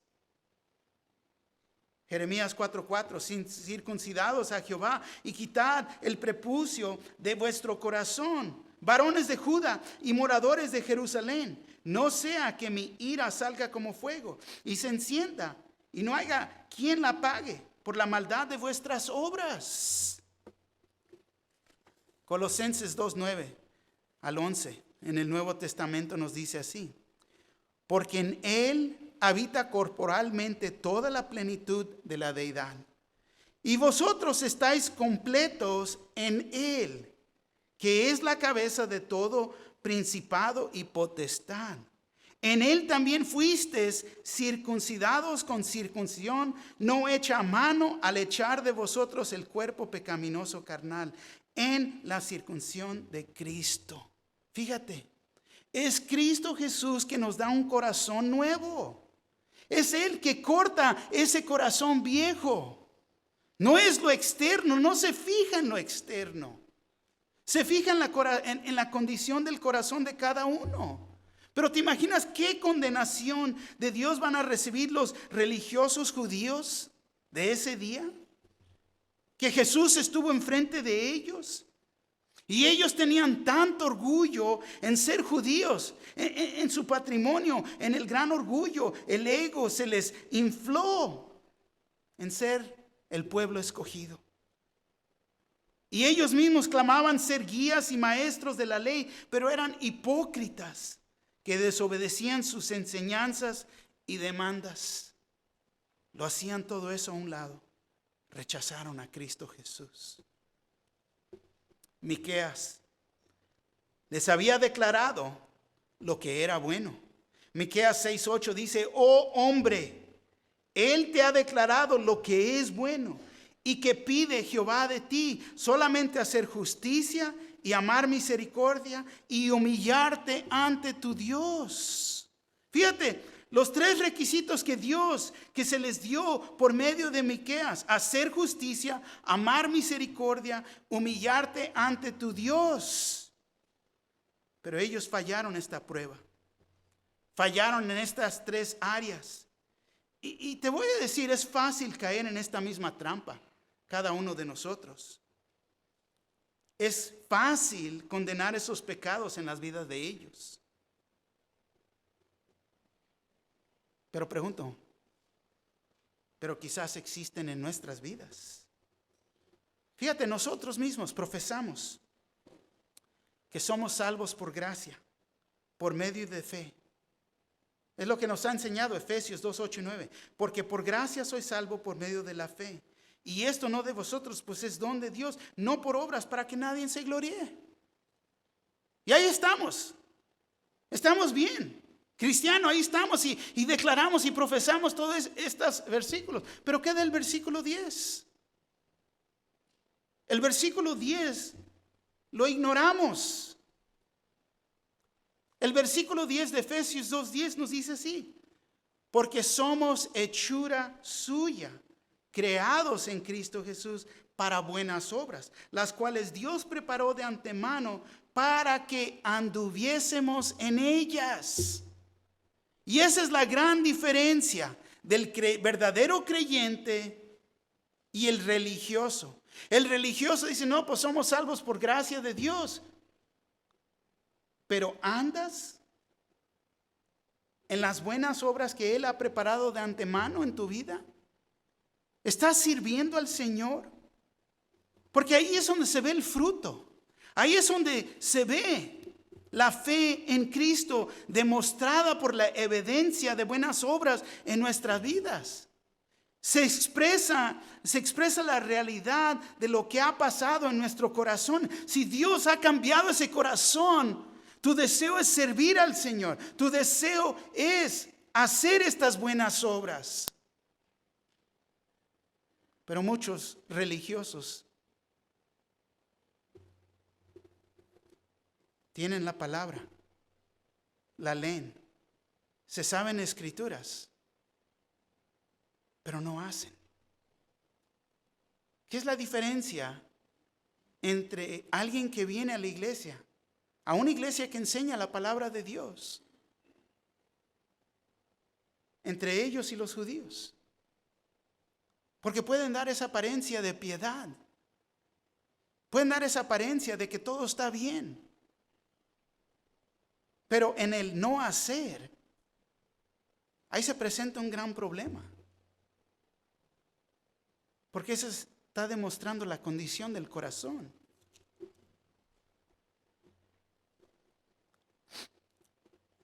Jeremías 4:4, circuncidados a Jehová y quitad el prepucio de vuestro corazón, varones de Judá y moradores de Jerusalén, no sea que mi ira salga como fuego y se encienda y no haya quien la apague por la maldad de vuestras obras. Colosenses 2:9 al 11 en el Nuevo Testamento nos dice así, porque en Él habita corporalmente toda la plenitud de la deidad. Y vosotros estáis completos en Él, que es la cabeza de todo principado y potestad. En Él también fuisteis circuncidados con circuncisión no hecha a mano al echar de vosotros el cuerpo pecaminoso carnal en la circuncisión de Cristo. Fíjate, es Cristo Jesús que nos da un corazón nuevo. Es Él que corta ese corazón viejo. No es lo externo, no se fija en lo externo. Se fija en la condición del corazón de cada uno. Pero ¿te imaginas qué condenación de Dios van a recibir los religiosos judíos de ese día? Que Jesús estuvo enfrente de ellos. Y ellos tenían tanto orgullo en ser judíos, en su patrimonio, en el gran orgullo. El ego se les infló en ser el pueblo escogido. Y ellos mismos clamaban ser guías y maestros de la ley, pero eran hipócritas que desobedecían sus enseñanzas y demandas. Lo hacían todo eso a un lado. Rechazaron a Cristo Jesús. Miqueas les había declarado lo que era bueno. Miqueas 6:8 dice, oh hombre, Él te ha declarado lo que es bueno y que pide Jehová de ti, solamente hacer justicia y amar misericordia y humillarte ante tu Dios. Fíjate, los tres requisitos que se les dio por medio de Miqueas: hacer justicia, amar misericordia, humillarte ante tu Dios. Pero ellos fallaron esta prueba. Fallaron en estas tres áreas. Y te voy a decir, es fácil caer en esta misma trampa, cada uno de nosotros. Es fácil condenar esos pecados en las vidas de ellos. Pero pregunto, pero quizás existen en nuestras vidas. Fíjate, nosotros mismos profesamos que somos salvos por gracia, por medio de fe. Es lo que nos ha enseñado Efesios 2:8 y 9. Porque por gracia soy salvo por medio de la fe. Y esto no de vosotros, pues es don de Dios, no por obras, para que nadie se gloríe. Y ahí estamos. Estamos bien. Cristiano, ahí estamos y declaramos y profesamos todos estos versículos. Pero ¿qué del versículo 10? El versículo 10 lo ignoramos. El versículo 10 de Efesios 2:10 nos dice así: porque somos hechura suya, creados en Cristo Jesús para buenas obras, las cuales Dios preparó de antemano para que anduviésemos en ellas. Y esa es la gran diferencia del verdadero creyente y el religioso. El religioso dice, no, pues somos salvos por gracia de Dios. Pero ¿andas en las buenas obras que Él ha preparado de antemano en tu vida? ¿Estás sirviendo al Señor? Porque ahí es donde se ve el fruto. Ahí es donde se ve la fe en Cristo demostrada por la evidencia de buenas obras en nuestras vidas. Se expresa la realidad de lo que ha pasado en nuestro corazón. Si Dios ha cambiado ese corazón, tu deseo es servir al Señor. Tu deseo es hacer estas buenas obras. Pero muchos religiosos tienen la palabra, la leen, se saben escrituras, pero no hacen. ¿Qué es la diferencia entre alguien que viene a la iglesia, a una iglesia que enseña la palabra de Dios, entre ellos y los judíos? Porque pueden dar esa apariencia de piedad, pueden dar esa apariencia de que todo está bien, pero en el no hacer, ahí se presenta un gran problema. Porque eso está demostrando la condición del corazón.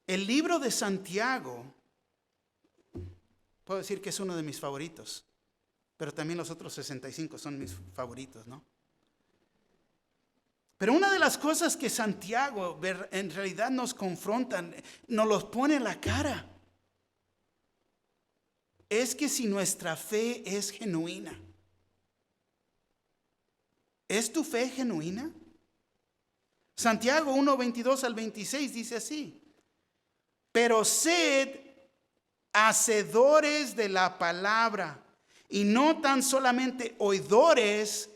El libro de Santiago, puedo decir que es uno de mis favoritos, pero también los otros 65 son mis favoritos, ¿no? Pero una de las cosas que Santiago en realidad nos confronta, nos los pone en la cara, es que si nuestra fe es genuina, ¿es tu fe genuina? Santiago 1, 22 al 26 dice así: pero sed hacedores de la palabra y no tan solamente oidores,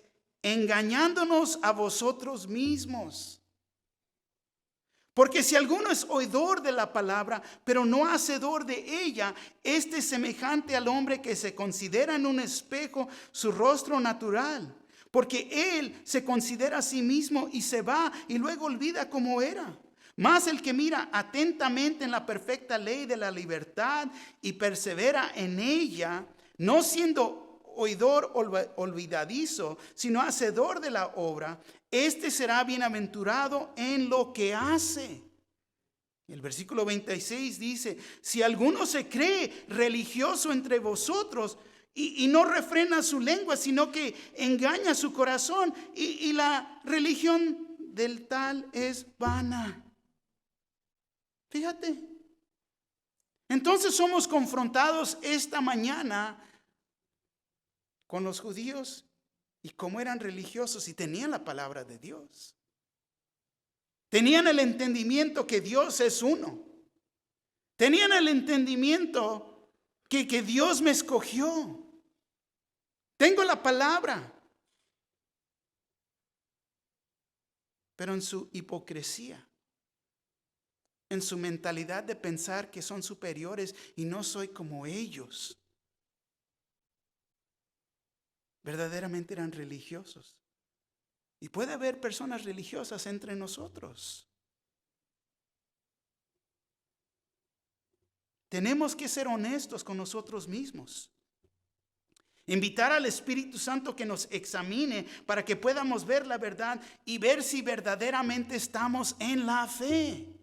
engañándonos a vosotros mismos. Porque si alguno es oidor de la palabra, pero no hacedor de ella, este es semejante al hombre que se considera en un espejo su rostro natural. Porque él se considera a sí mismo y se va y luego olvida cómo era. Mas el que mira atentamente en la perfecta ley de la libertad y persevera en ella, no siendo oidor olvidadizo, sino hacedor de la obra, este será bienaventurado en lo que hace. El versículo 26 dice: si alguno se cree religioso entre vosotros y no refrena su lengua, sino que engaña su corazón, y la religión del tal es vana. Fíjate. Entonces somos confrontados esta mañana con los judíos y cómo eran religiosos y tenían la palabra de Dios. Tenían el entendimiento que Dios es uno. Tenían el entendimiento que Dios me escogió. Tengo la palabra. Pero en su hipocresía, en su mentalidad de pensar que son superiores y no soy como ellos, verdaderamente eran religiosos. Y puede haber personas religiosas entre nosotros. Tenemos que ser honestos con nosotros mismos. Invitar al Espíritu Santo que nos examine para que podamos ver la verdad y ver si verdaderamente estamos en la fe.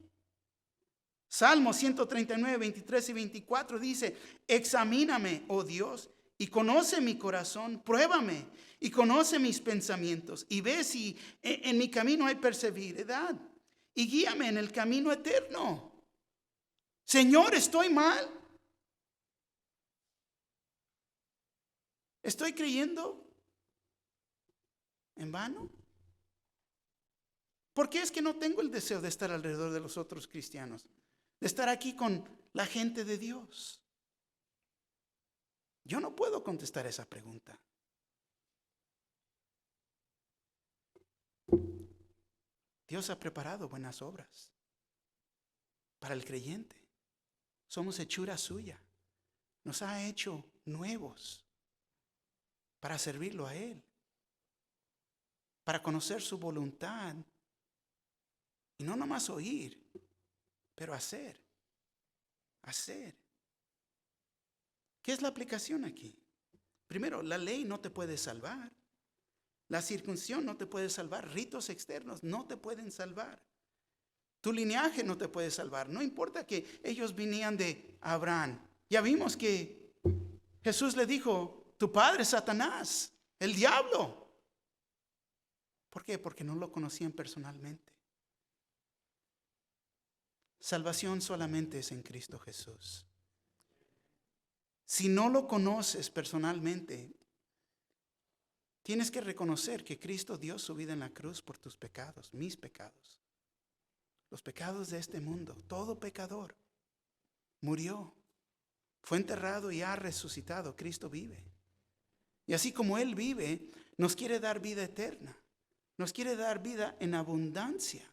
Salmo 139, 23 y 24 dice: examíname, oh Dios, y conoce mi corazón, pruébame y conoce mis pensamientos, y ve si en mi camino hay perseveridad, y guíame en el camino eterno. Señor, ¿estoy mal? ¿Estoy creyendo en vano? ¿Por qué es que no tengo el deseo de estar alrededor de los otros cristianos? De estar aquí con la gente de Dios. Yo no puedo contestar esa pregunta. Dios ha preparado buenas obras para el creyente. Somos hechura suya. Nos ha hecho nuevos para servirlo a Él, para conocer su voluntad. Y no nomás oír, pero hacer. Hacer. ¿Qué es la aplicación aquí? Primero, la ley no te puede salvar. La circuncisión no te puede salvar. Ritos externos no te pueden salvar. Tu linaje no te puede salvar. No importa que ellos vinieran de Abraham. Ya vimos que Jesús le dijo, tu padre es Satanás, el diablo. ¿Por qué? Porque no lo conocían personalmente. Salvación solamente es en Cristo Jesús. Si no lo conoces personalmente, tienes que reconocer que Cristo dio su vida en la cruz por tus pecados, mis pecados, los pecados de este mundo. Todo pecador murió, fue enterrado y ha resucitado. Cristo vive. Y así como Él vive, nos quiere dar vida eterna. Nos quiere dar vida en abundancia.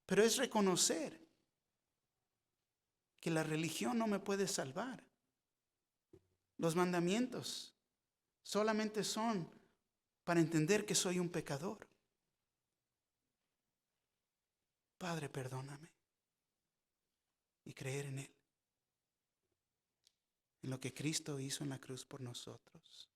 Pero es reconocer que la religión no me puede salvar. Los mandamientos solamente son para entender que soy un pecador. Padre, perdóname. Y creer en Él. En lo que Cristo hizo en la cruz por nosotros.